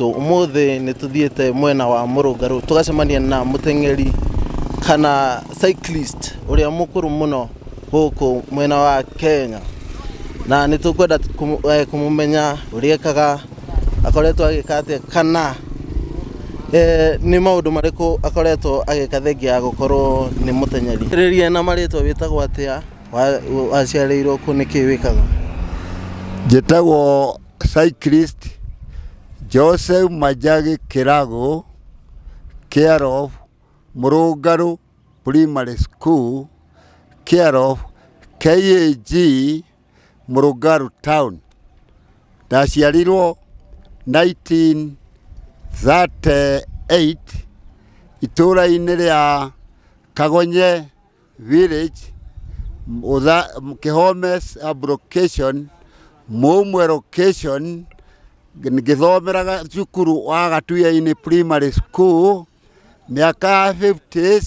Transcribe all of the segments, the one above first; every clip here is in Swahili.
Umuthi ni tuthiete mwena wa Murungaru tugacemania na muteng'eri kana cyclist uria mukuru muno guku mwena wa Kenya, na ni tukwenda kumumenya uria kaga akoretwo agikate kana ni maundu mariku akoretwo agikathengia gukorwo ni muteng'eri. Riria na maritwa witagwo atia waciareirwo ku niki wikaga? Jetagwo cyclist Joseph Majagi Kirago, care of Murungaru Primary School, care of KAG Murungaru Town. Ndaciarirwo 1938 itũra-inĩ ria Kagonye Village, Kihome Sub-location, Mumwe location. Ngithomeraga cukuru wa Gatuya-inĩ Primary School miaka 50s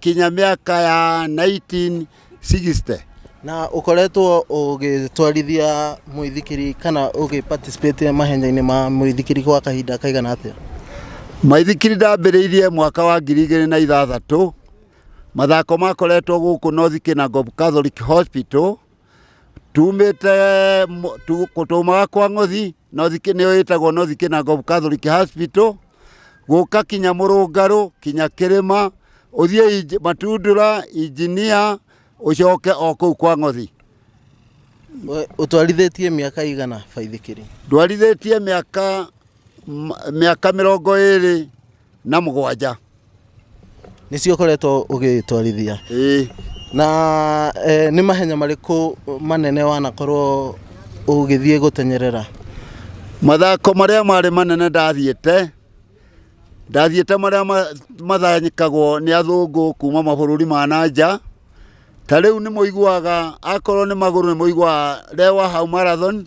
kinya miaka ya 1960. Na ukoretwo ugitwarithia muithikiri kana ugiparticipate mahenya-inĩ ma muithikiri kwa kahinda kaigana atia? Maithikiri ndambĩrĩirie mwaka wa 2006. Mathako makoretwo gũkũ North Kinangop Catholic Hospital. Tumite kutumaga kwa Ng'othi nĩyo ĩtagwo North Kinangop Catholic Hospital, gũka kinya Murungaru, kinya Kirima, uthie Matundura, Engineer, ucoke o kũu kwa Ng'othi. Utwarithitie miaka igana baithikiri? Ndwarithitie miaka 27. Nicio koretwo ugitwarithia? Na ni mahenya mariku manene wanakorwo ugithie gutenyerera? Mathako maria mari manene ndathiete maria mathanyikagwo ni athungu kuma mabũrũri ma nanja. Ta riu ni muiguaga akorwo ni maguru ni muiguaga Lewa Half Marathon,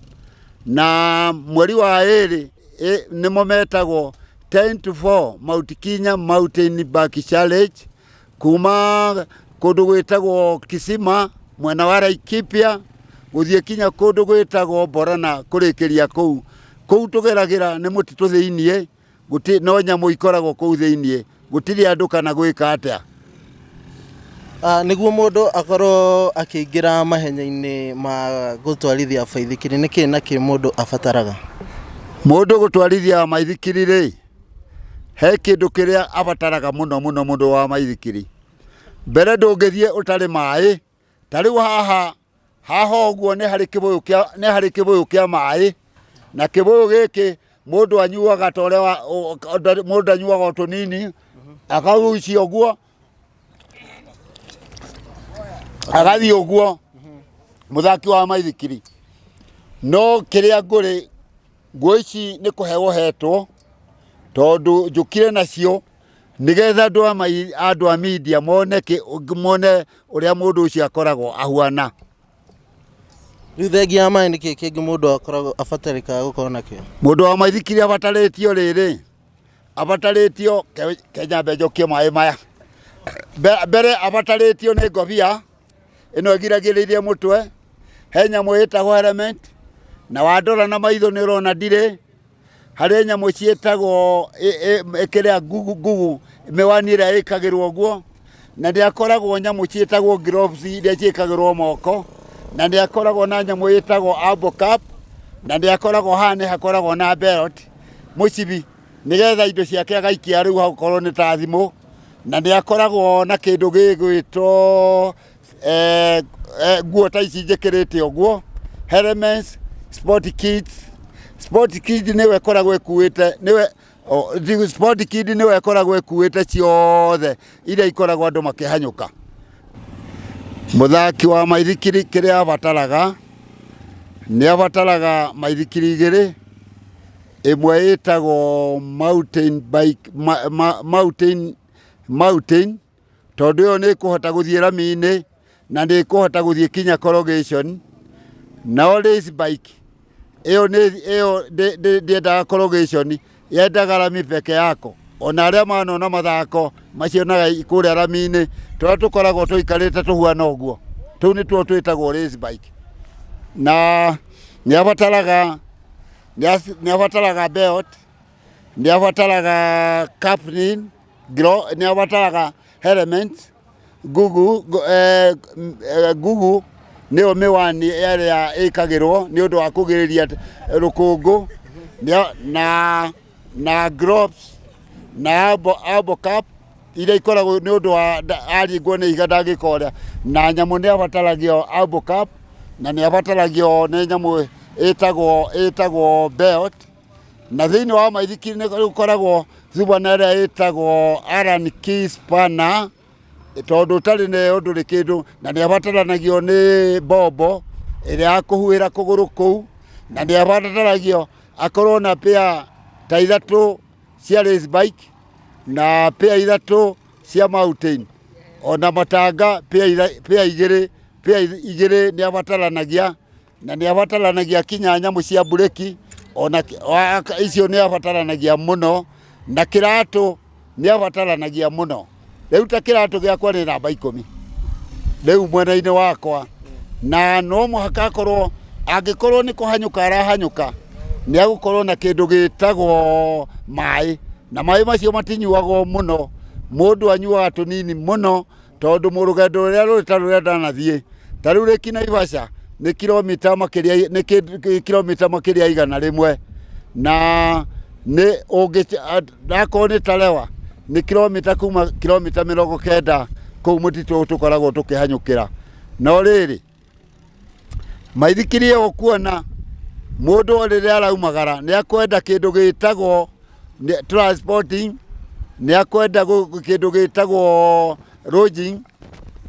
na mweri wa ĩrĩ nimo metagwo 10 to 4 Mount Kenya Mountain Bike Challenge kuma kundu gwitagwo Kisima mwena wa Laikipia guthie kinya kundu gwitagwo Borana kurikiria kuu tugeragira ni mutitu thiinie guti no nyamu ikoragwo kuu thiinie gutiri andu kana gwika atia. Niguo mundu akorwo akiingira mahenya-ini ma gutwarithia baithikiri niki na ki mundu abataraga? Mundu gutwarithia maithikiri ri he kindu kiria abataraga muno mundu wa maithikiri. Mbere ndungithie utari mai, tariu haha uguo ni hari kibuyu kia mai, na kibuyu giki mundu anyuaga tore wa mundu anyuaga tunini akagucia uguo agathi uguo muthaki wa maithikiri. No kiria nguri ici ni kuhewo hetwo tondu njukire nacio nigetha andu a media mone uria mundu ucio akoragwo ahuana. Riu thengia mai niki kingi mundu akoragwo abatarika gukorwo nakio? Mundu wa maithikiri abataritio riri, abataritio Kenya mbenjokie mai maya. Mbere abataritio ni ngobia ino igiragiririe mutwe, he nyamu itagwo helmet, na wandora na maitho ni urona ndire. Hari nyamu cietagwo ikiria gugu miwani ira ikagirwo guo, na ndiakoragwo nyamu cietagwo gloves iria ciekagirwo moko, na ndiakoragwo na nyamu itagwo elbow cap, na ndiakoragwo hane hakoragwo na belt mucibi nigetha indo ciake agaikia riu hakorwo ni ta thimu, na ndiakoragwo na kindu gigwitwo guo ta ici njikirite uguo helmets, sport kits. Sport kid niwe koragwo ekuite sport kid niwe koragwo ekuite ciothe iria ikoragwo andu makihanyuka. Muthaki wa maithikiri kiria abataraga ni abataraga maithikiri igiri, imwe itagwo mountain bike mountain tondu yo ni kuhota guthie rami-ini na ni kuhota guthie kinya corrugation. Na race bike iyo ndiendaga corrugation, yendaga rami peke yako. Ona aria manona mathako macionaga kuria rami-ini turia tukoragwo tuikarite tuhuana uguo, tu ni tuo twitagwo race bike. Na nĩ abataraga belt, nĩ abataraga captain, nĩ abataraga helmet, gugu nĩyo mĩwani ĩrĩa ĩkagĩrwo nĩ ũndũ wa kũgirĩrĩria rũkũngũ, na gloves na elbow cap iria ikoragwo nĩ ũndũ wa aringwo nĩ ihiga ndangĩkorĩa, na nyamũ nĩ abataragio elbow cap, na nĩ abataragio nĩ nyamũ ĩtagwo belt, na thĩinĩ wa maithikiri nĩ gũkoragwo subana ĩrĩa ĩtagwo Allen key spanner, tondũ ũtarĩ nayo ndũrĩ kĩndũ, na nĩ abataranagio nĩ mbombo ĩrĩa ya kũhuhĩra kũgũrũ kũu, na nĩ abataragio akorwo na pair ta 3 cia race bike na pair 3 cia mountain, ona matanga pair igĩrĩ nĩ abataranagia, na nĩ abataranagia kinya nyamũ cia bureki, ona icio nĩ abataranagia mũno, na kĩratũ nĩ abataranagia mũno. Rĩu ta kĩratũ gĩakwa nĩ namba 10 rĩu mwena-inĩ wakwa, na no mũhaka akorwo, angĩkorwo nĩ kũhanyũka arahanyũka, nĩ agũkorwo na kĩndũ gĩtagwo maĩ, na maĩ macio matinyuagwo mũno, mũndũ anyuaga tũnini mũno, tondũ mũrũgendo rũrĩa rũrĩ ta rũrĩa ndanathiĩ, ta rĩu rĩki Naivasha nĩ kilomita makĩria 100, na ndakorwo nĩ tarewa nĩ kuma kilomita 90 kũu mũtitũ tũkoragwo tũkĩhanyũkĩra. No rĩrĩ maithikiri ĩyo kuona mũndũ rĩrĩa araumagara nĩ akwenda kĩndũ gĩtagwo transporting, nĩ akwenda kĩndũ gĩtagwo lodging,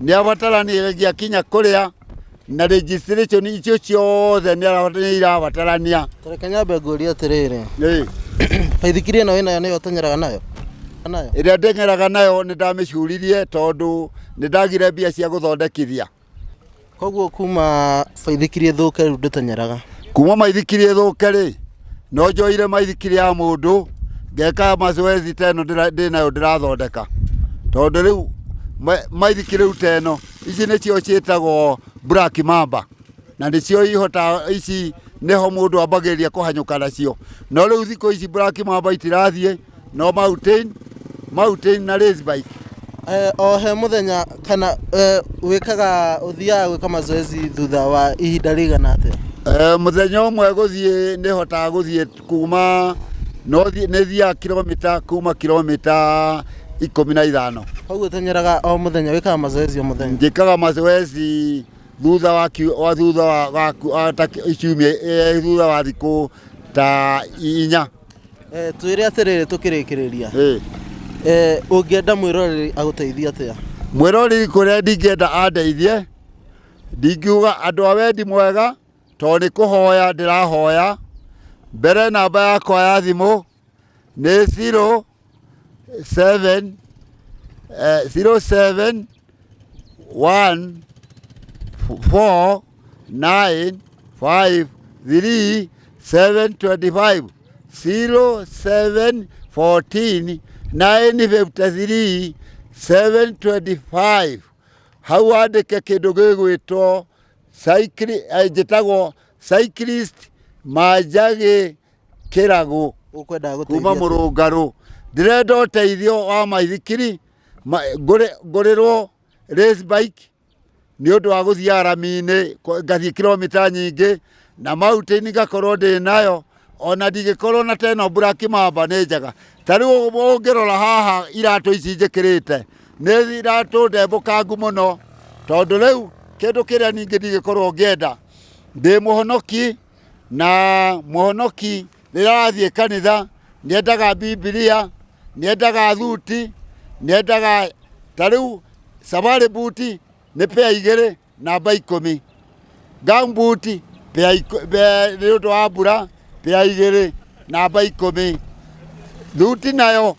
nĩ abataranagia kinya kũrĩa, na registration icio ciothe nĩ irabatarania. Tareka nyambe ngũria atĩrĩrĩ, baithikiri ĩno wĩnayo nĩyo ũteng'eraga nayo? Ĩrĩa ndeng'eraga nayo nĩ ndamĩcuririe, tondũ nĩ ndagire mbia cia gũthondekithia. Koguo kuma baithikiri ĩthũke rĩu ndũteng'eraga? Kuma maithikiri ĩthũke rĩ, no njoire maithikiri ya mũndũ, ngeka mazoezi ta ĩno ndĩnayo ndĩrathondeka, tondũ rĩu maithikiri rĩu ta ĩno, ici nĩcio ciĩtagwo black mamba, na nĩcio ici nĩho mũndũ ambagĩrĩria kũhanyũka nacio. No rĩu thikũ ici black mamba itirathiĩ, no mountain na race bike. O he mũthenya kana ũthiaga gwĩka mazoezi thutha wa ihinda rĩigana atĩa? Mũthenya ũmwe gũthiĩ nĩ hotaga gũthiĩ kuma, nĩ thiaga kuma kilomita 15. Koguo ũteng'eraga o mũthenya, wĩkaga mazoezi o mũthenya? Njĩkaga mazoezi thutha wa thikũ ta 4. Twĩre atĩrĩrĩ tũkĩrĩkĩrĩria, ũngĩenda mwĩroreri agũteithia atĩa? Mwĩroreri kũrĩa ndingĩenda andeithie, ndingiuga andũ a wendi mwega, tondũ nĩ kũhoya ndĩrahoya. Mbere namba yakwa ya thimũ nĩ 0714953725, 0714953725. Hau andĩke kĩndũ gĩgwĩtwo njĩtagwo cyclist Manjagi Kĩragũ kuma Mũrũngarũ. Ndĩrenda ũteithio wa maithikiri, ngũrĩrwo race bike nĩ ũndũ wa gũthiaga rami-inĩ, ngathiĩ kilomita nyingĩ, na mountain ngakorwo ndĩ nayo, ona ndingĩkorwo na teno black mamba nĩ njega. Ta rĩu ũngĩrora haha iratũ ici njĩkĩrĩte nĩ iratũ ndembũkangu mũno, tondũ rĩu kĩndũ kĩrĩa ningĩ ndingĩkorwo ngĩenda, ndĩ mũhonoki, na mũhonoki rĩrĩa arathiĩ kanitha nĩendaga Bibilia, nĩendaga thuti, nĩendaga ta rĩu safari boot nĩ pair 2 namba 10, gumboot nĩ ũndũ wa mbura pair 2 namba 10, thuti nayo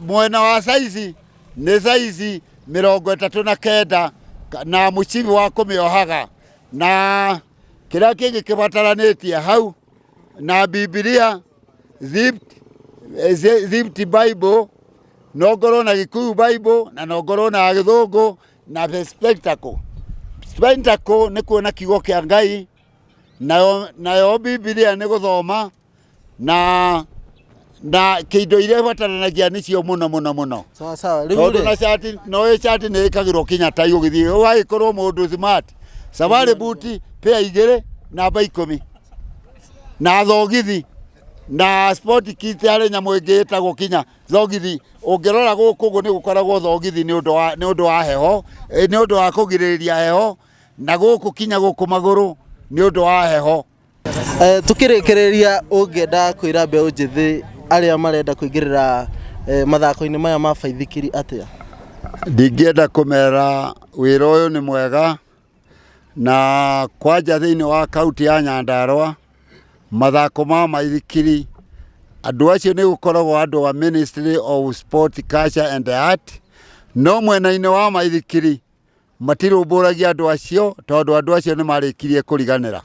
mwena wa size nĩ size 39 na mũcibi wa kũmĩohaga, na kĩrĩa kĩngĩ kĩbataranĩtie hau, na Bibilia, zipped Bible, no ngorwo na Gĩkũyũ Bible, na no ngorwo na Gĩthũngũ, na spectacle. Spectacle nĩ kuona kiugo kĩa Ngai, nayo Biblia nĩ gũthoma na kĩindo iria ibataranagia nĩcio mũno. Sawa tondũ na shati no shati nĩ ĩkagĩrwo kinya tai ũgĩthiĩ ũgagĩkorwo mũndũ smart. Safari buti pea 2 namba 10 na thogithi na sport kit harĩ nyamũ ĩngĩ ĩtagwo kinya thogithi. Ũngĩrora gũkũ nĩ gũkoragwo thogithi nĩ ũndũ wa heho, nĩ ũndũ wa kũgirĩrĩria heho, na gũkũ kinya gũkũ magũrũ nĩ ũndũ wa heho. Tukĩrĩkĩrĩria ũngĩenda kwĩra mbeũ njĩthĩ arĩa marenda kũingĩrĩra mathako-inĩ maya ma baithikiri atĩa? Ndingĩenda kũmera wĩra ũyũ nĩ mwega, na kwanja thĩinĩ wa kaunti ya Nyandarua mathako ma maithikiri andũ acio nĩ gũkoragwo andũ wa Ministry of Sport, Culture and Art, no mwena-inĩ wa maithikiri matirũmbũragia andũ acio tondũ andũ acio nĩ marĩkirie kũriganĩra.